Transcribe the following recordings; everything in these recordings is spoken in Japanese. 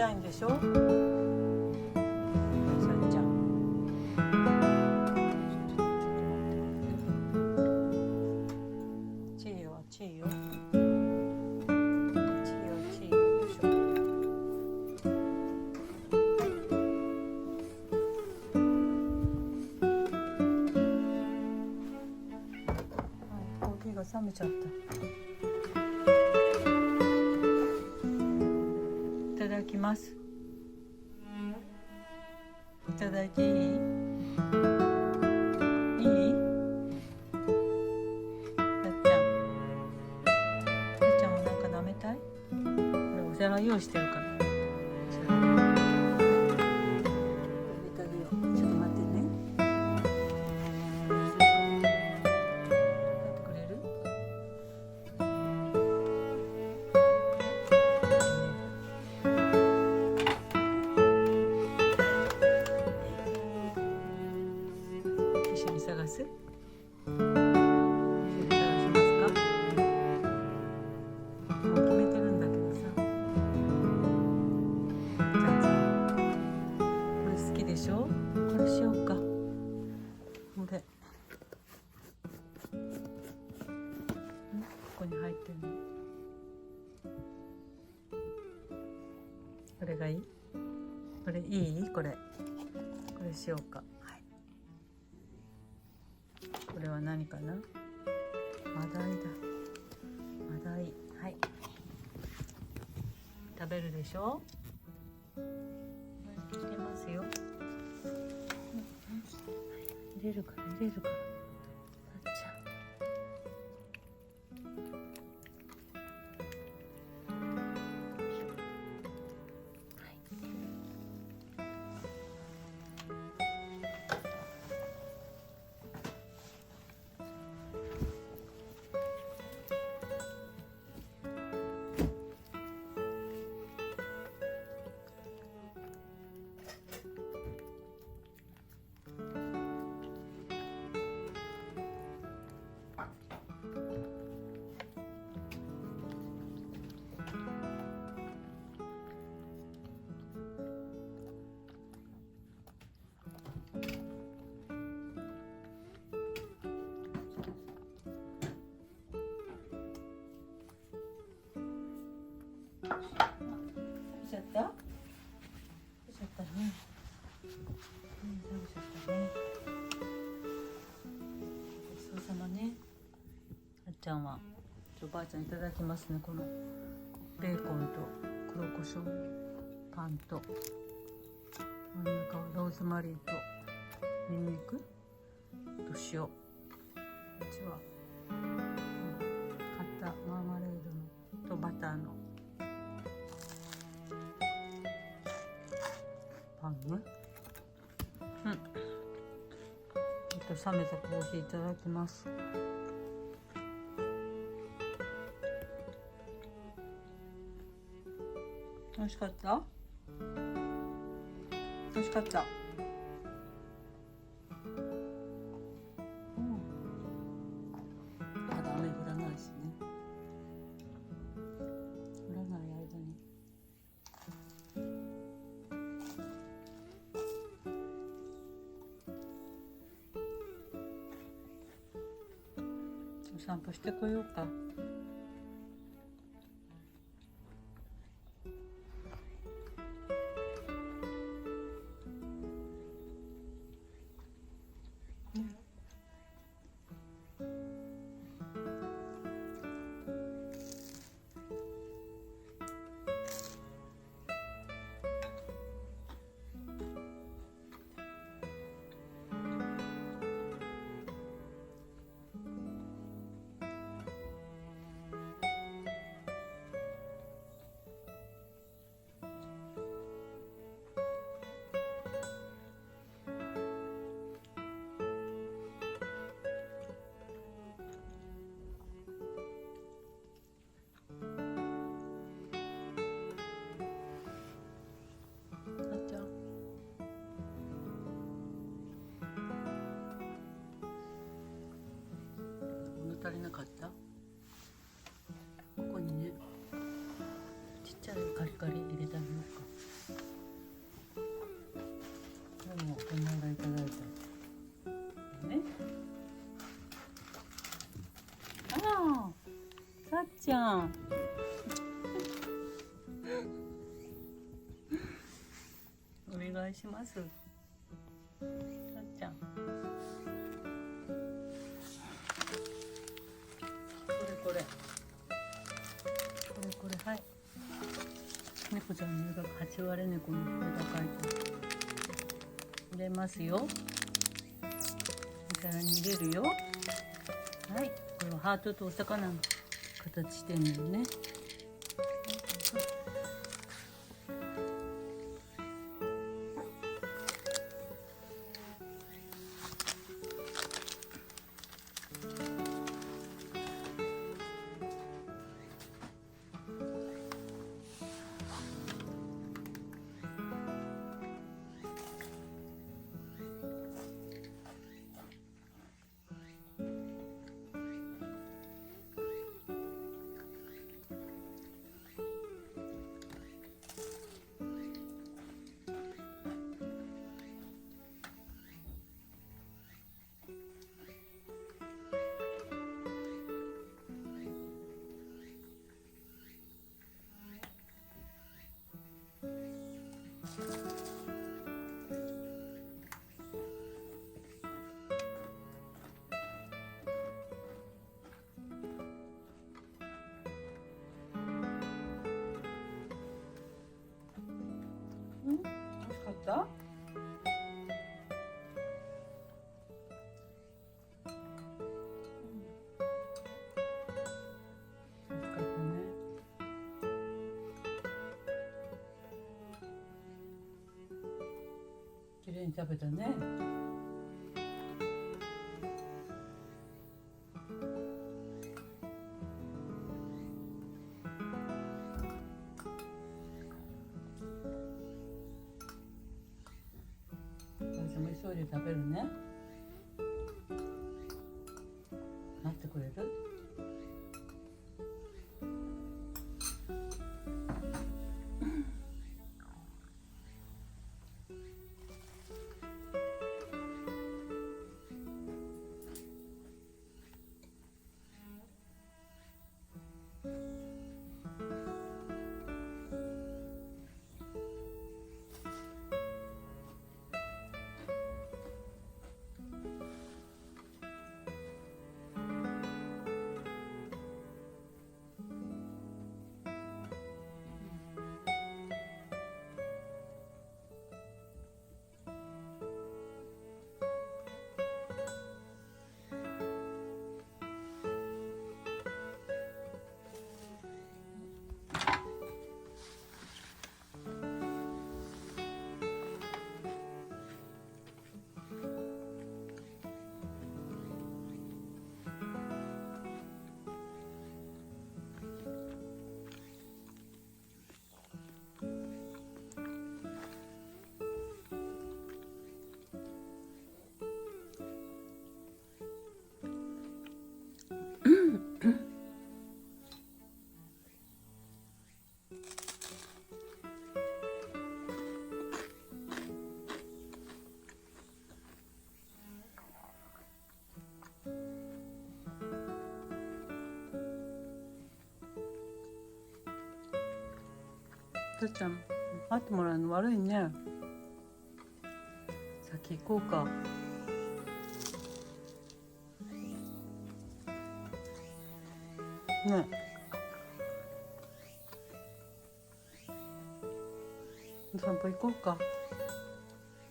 たいんでしょ、さっちゃん。チーヨはチーヨ。冷めちゃった。いただきます。いただいていい？いい？さっちゃんもなんか舐めたい？これお皿用意してるから。探す？探しますか？もう決めてるんだけどさ。じゃあさ、これ好きでしょ？これしようか。これ。ここに入ってるの。これがいい？これいい？これしようか。はい。これは何かな？マダイだ。マダイ。はい。食べるでしょ？入れますよ。入れるから。さっちゃん。食べちゃったね。食べちゃったね。ごちそうさまね。あっちゃんはおばあちゃんいただきますね。このベーコンと黒胡椒パンと真ん中はローズマリーとニンニクと塩。こっちは買ったマーマレードのとバターのパンね。冷めたコーヒーいただきます。美味しかった？美味しかった。まだ雨降らないしね。降らない間に。お散歩してこようか。足りなかった？ここにね、ちっちゃいカリカリ入れてあげようか。ちゃん。お願いします。さっちゃん。これはい。猫ちゃんの絵が8割猫の絵が描いて入れますよ。お皿に入れるよ。はい、これはハートとお魚の形してんのよね。美味しかった？綺麗に食べたね。私も急いで食べるね。待ってくれる？たっちゃん、会ってもらうの悪いね。先行こうか。ね。お散歩行こうか。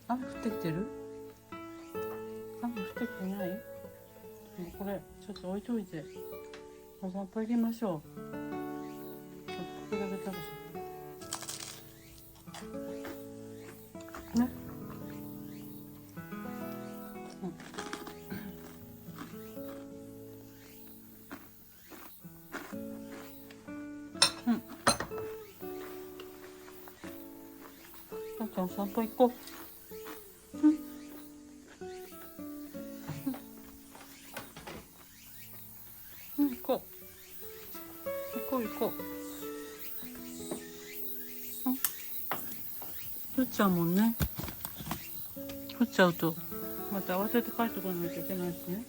雨降ってきてる？雨降ってきてない？これちょっと置いといてお散歩行きましょう。ちょっとここだけ食べちゃうね。たっちゃんお散歩行こう。行こう。取っちゃうもんね。取っちゃうとまた慌てて帰ってこないといけないしね。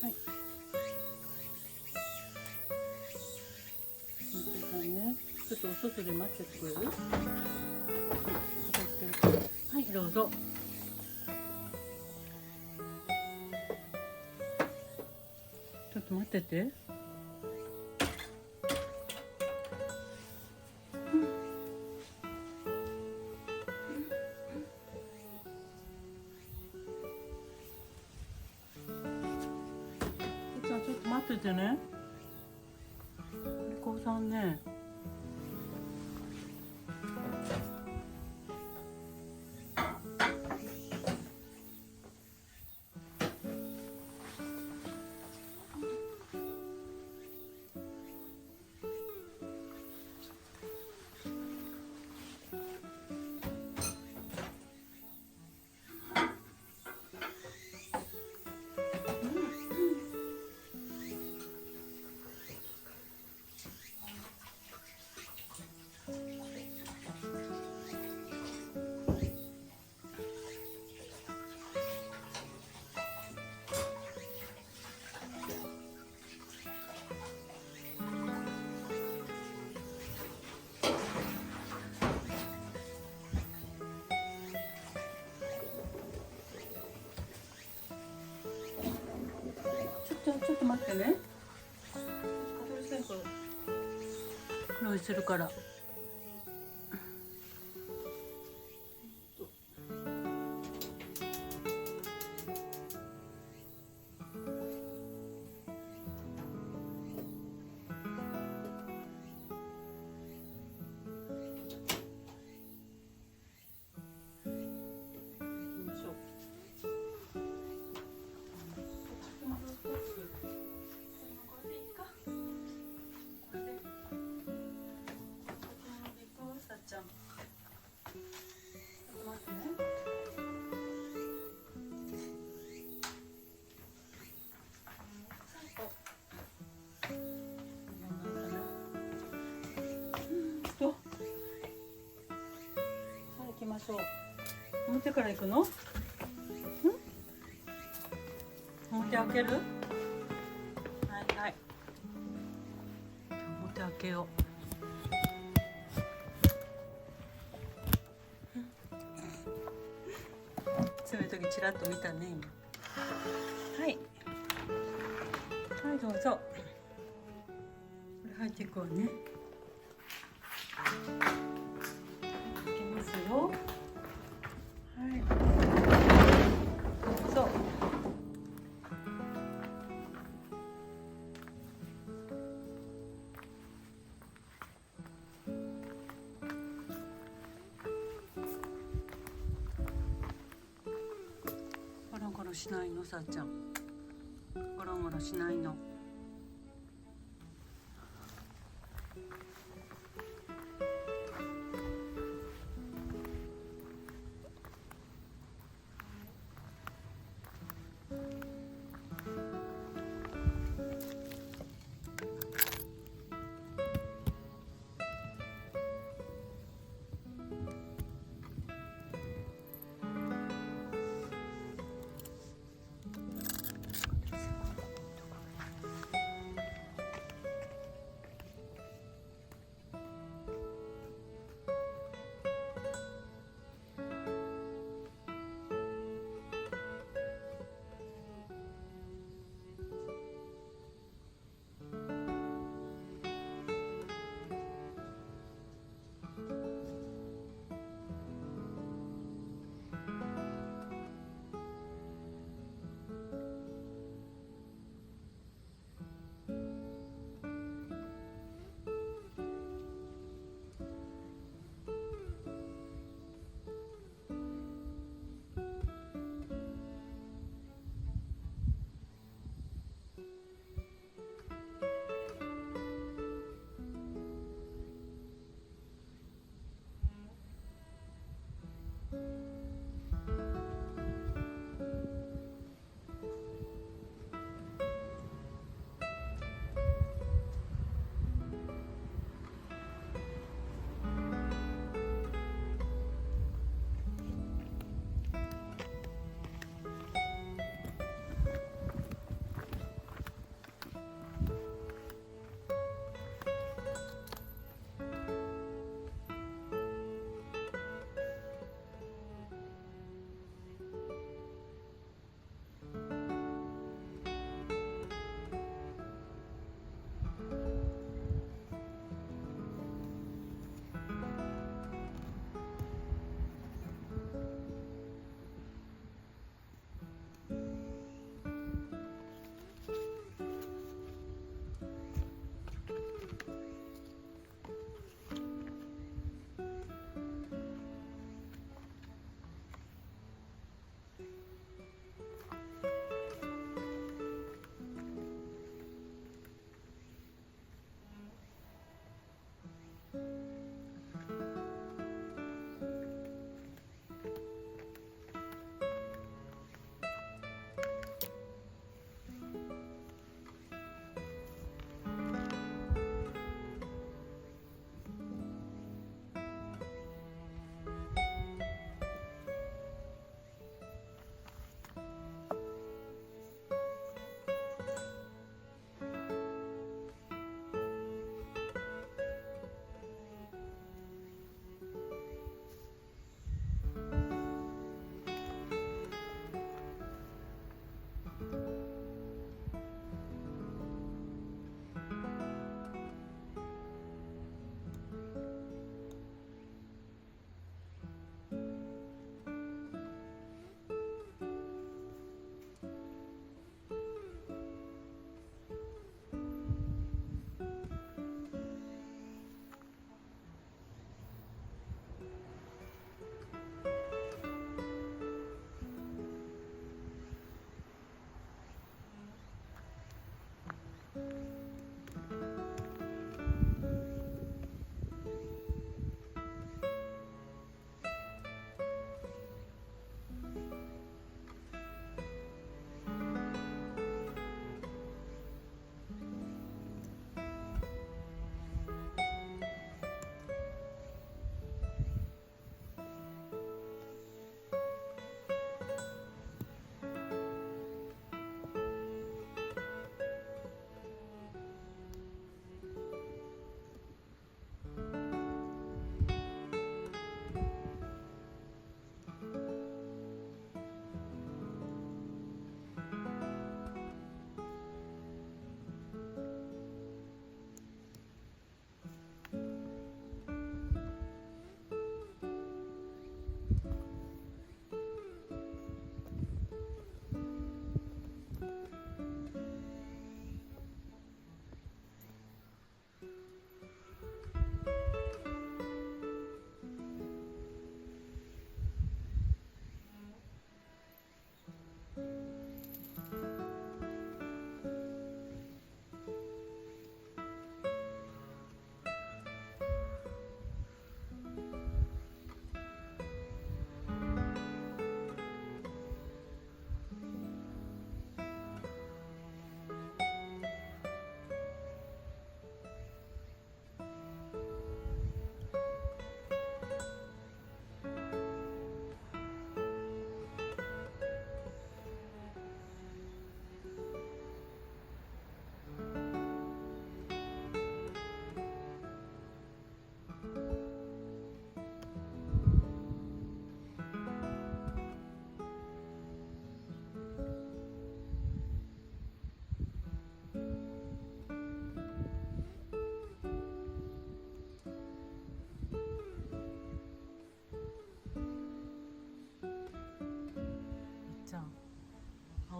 はい。ちょっとお外で待っててくれる？はい、どうぞ。ちょっと待ってて。ちょっと待っててね。お利口さんね。ちょっと待ってね。用意するから。ちゃん。待ってね。さあ行きましょう。表から行くの？表開ける？はいはい。表開けよう。そういう時ちらっと見たね今。はい。はいどうぞ。これ入っていくわね。開けますよ。はい。そう。ゴロゴロしないの、さっちゃん。ゴロゴロしないの。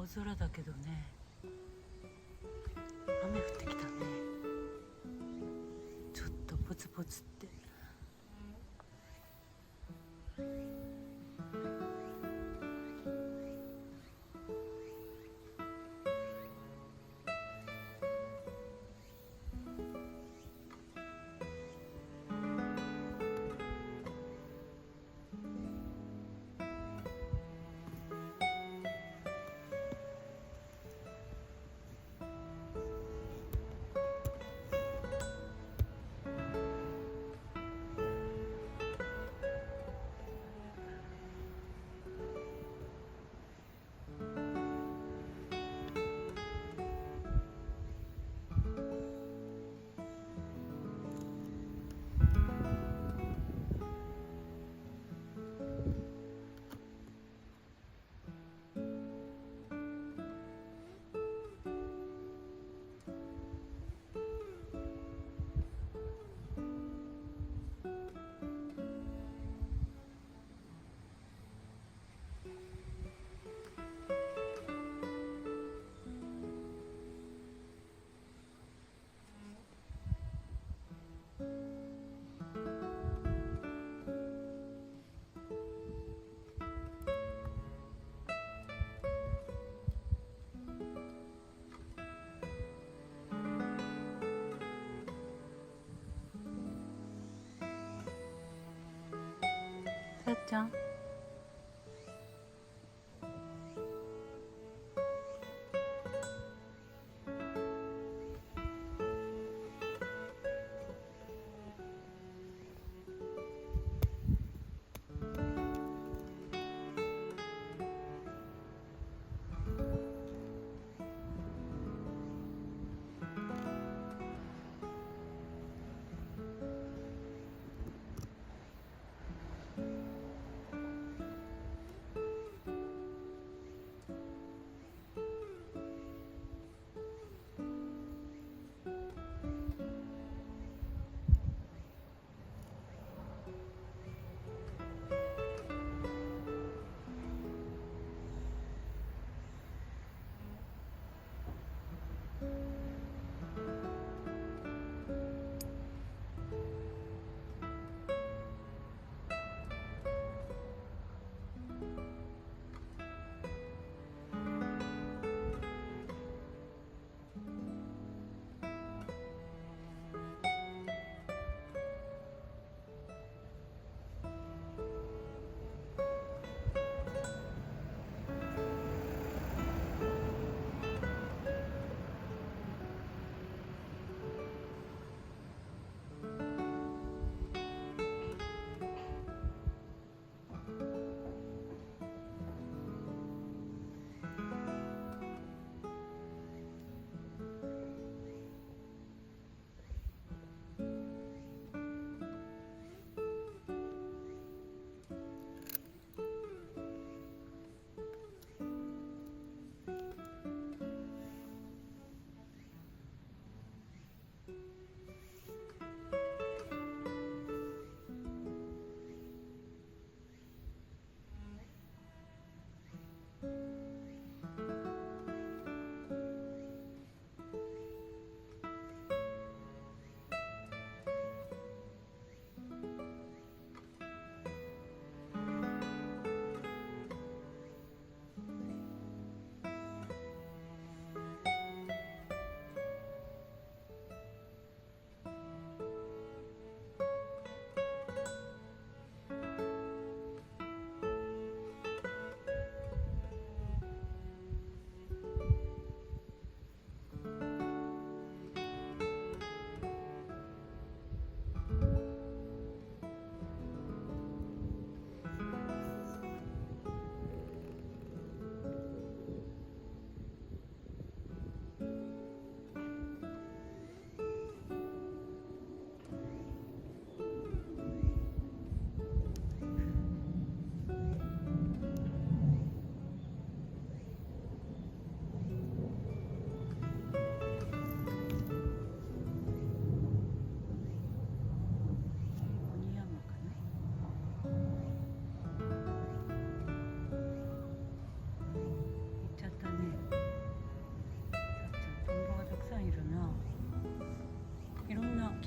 青空だけどね、雨降ってきたね。ちょっとポツポツって。さっちゃん、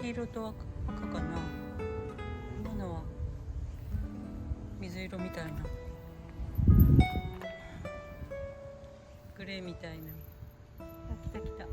黄色と赤かな。今のは水色みたいな、グレーみたいな。来た来た来た。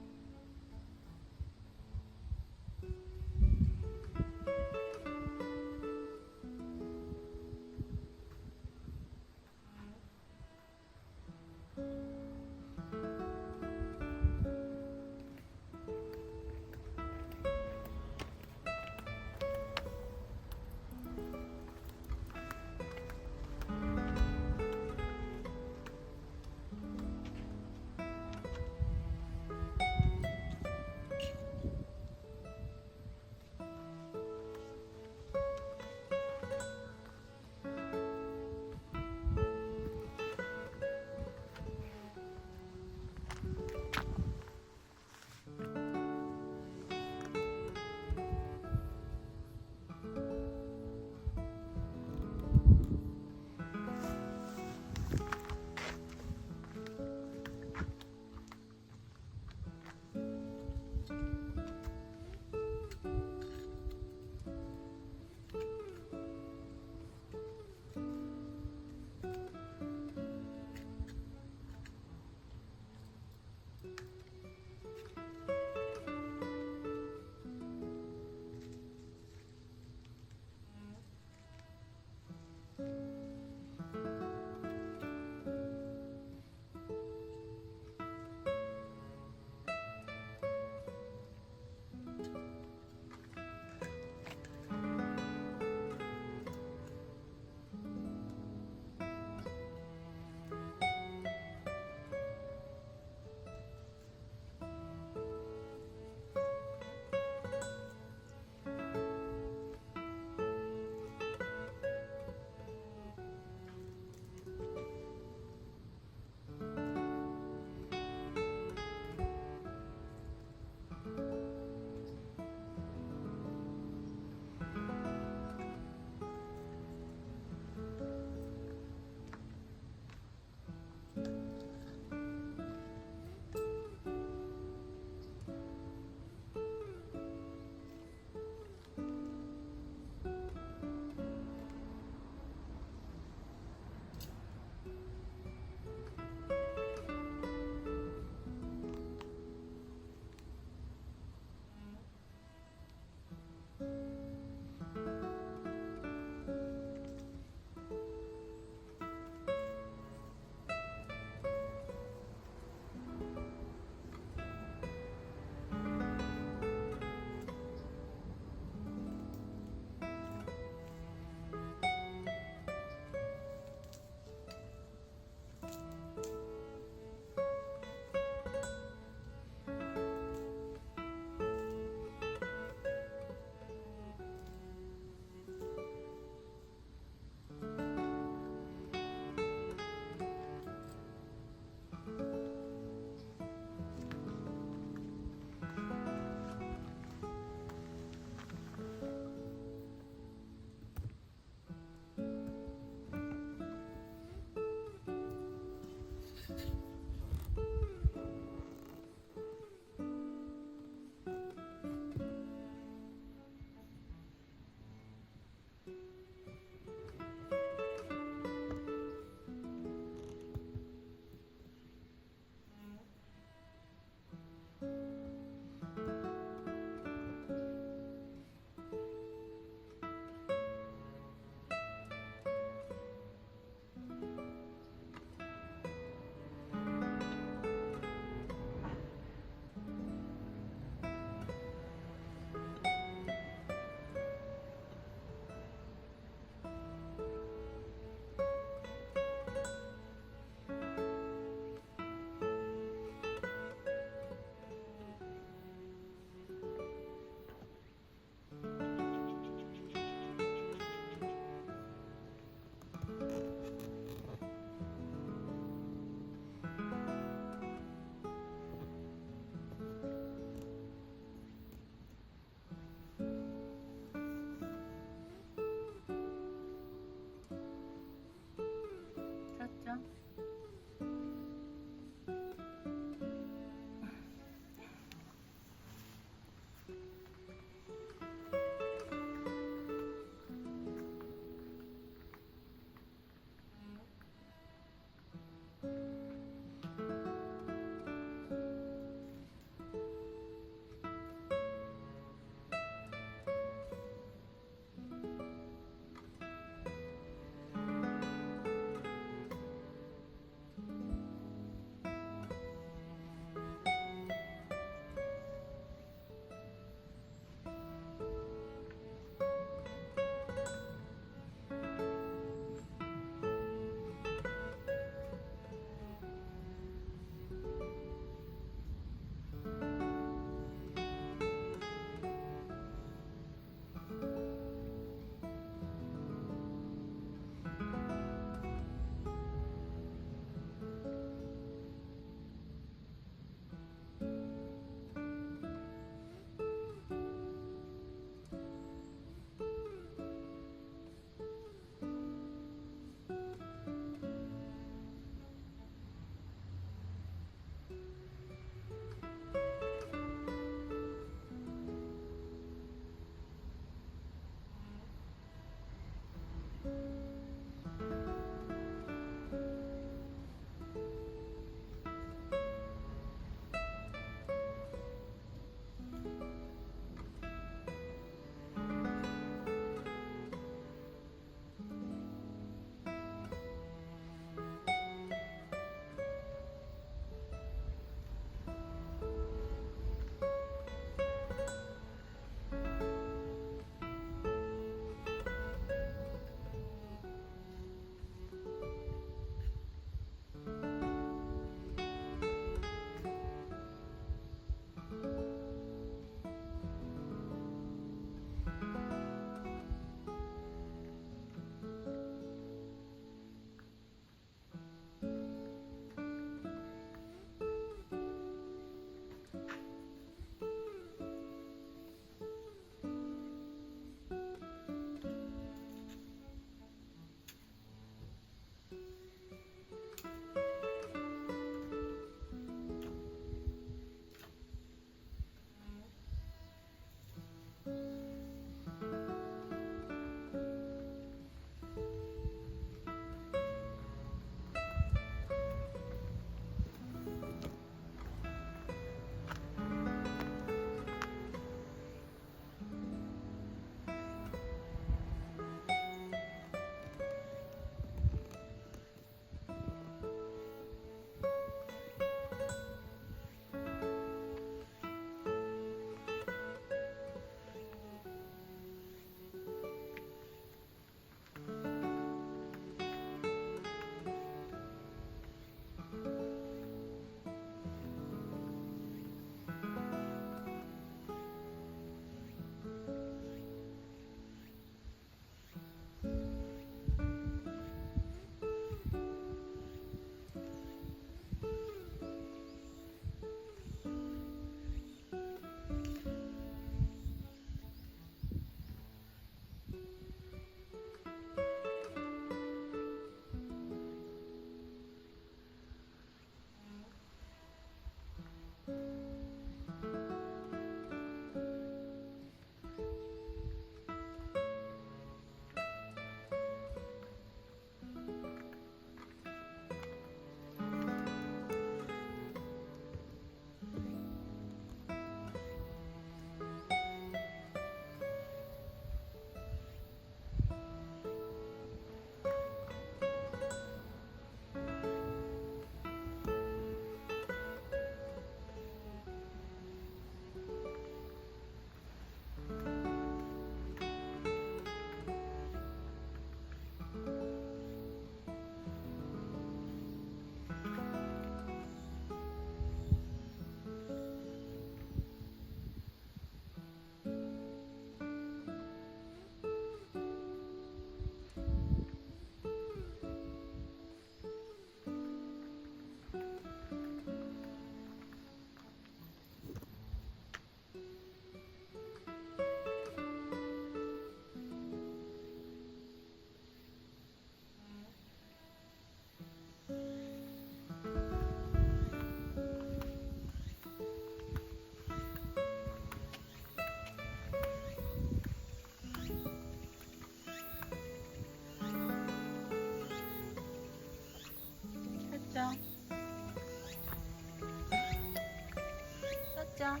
ゃん。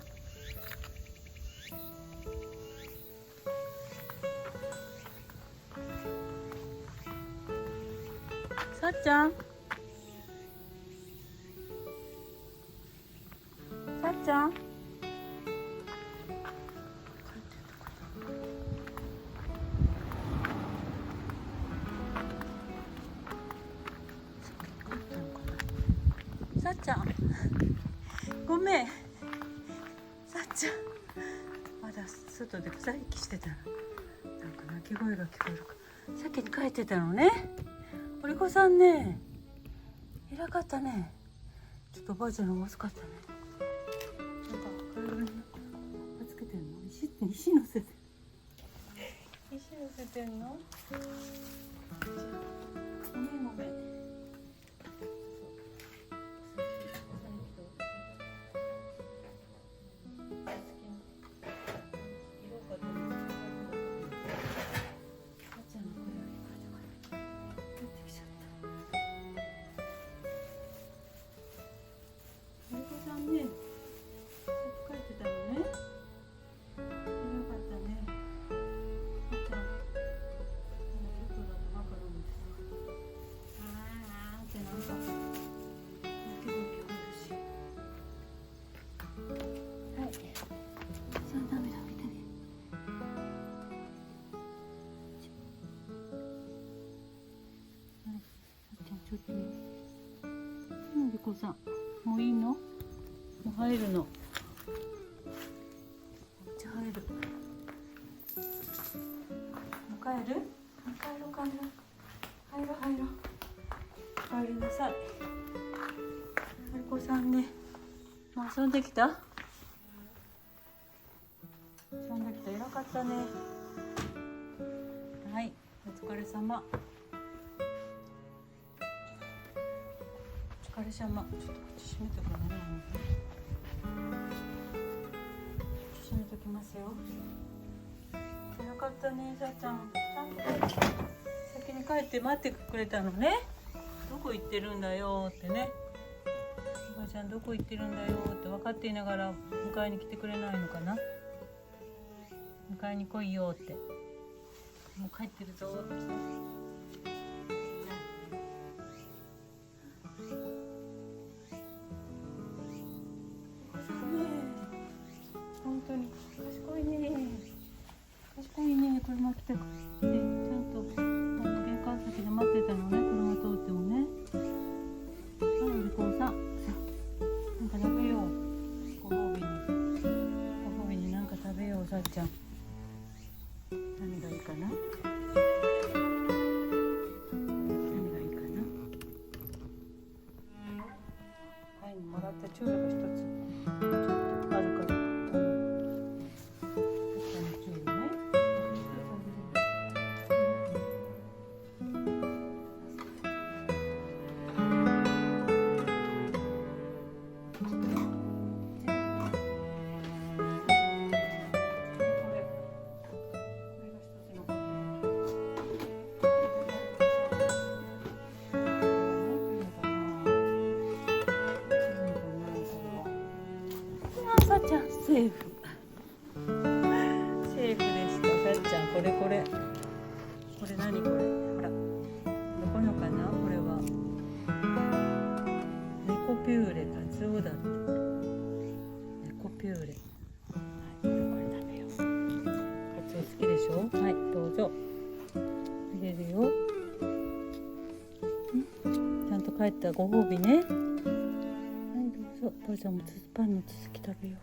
さっちゃん。さっちゃん。さっちゃん。ごめん。さっちゃん。まだ外で草引きしてたの。なんか鳴き声が聞こえるか。先に帰ってたのね。おりこさんね。いなかったね。ちょっとおばあちゃんの遅かったね。なんか体につけてんの。石乗せて。石乗せてんの。ごめんごめん。ちょっとね、りこさん、もういいの？もう入るの。じゃあ入る。もう帰る？帰ろうかな。入ろう。帰りなさい。りこさんね、もう遊んできた？遊んできた。偉かったね。はい、お疲れ様。お疲れ様。ちょっとこっち閉めとくね。閉めときますよ。よかったね、さあちゃん。ちゃんと先に帰って待ってくれたのね。どこ行ってるんだよってね。おばあちゃんどこ行ってるんだよって分かっていながら迎えに来てくれないのかな。迎えに来いよって。もう帰ってるぞってね。本当に賢いね。賢いね。車来てくれてちゃんと玄関先で待ってたのね。車通ってもね。お利口さん。なんか食べよう。ご褒美になんか食べよう。さっちゃん。何がいいかな。はい、もらったチュールが一つあるから。さっちゃんセーフ。セーフでした。さっちゃんこれ何これ。ほらどこのかな。これは猫ピューレカツオだって。猫ピューレ。はい、これ食べよう。カツオ好きでしょ。はい、どうぞ。入れるよ。ちゃんと帰ったご褒美ね。はい、どうぞ。ばあちゃんもパンの続き食べよう。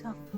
さん。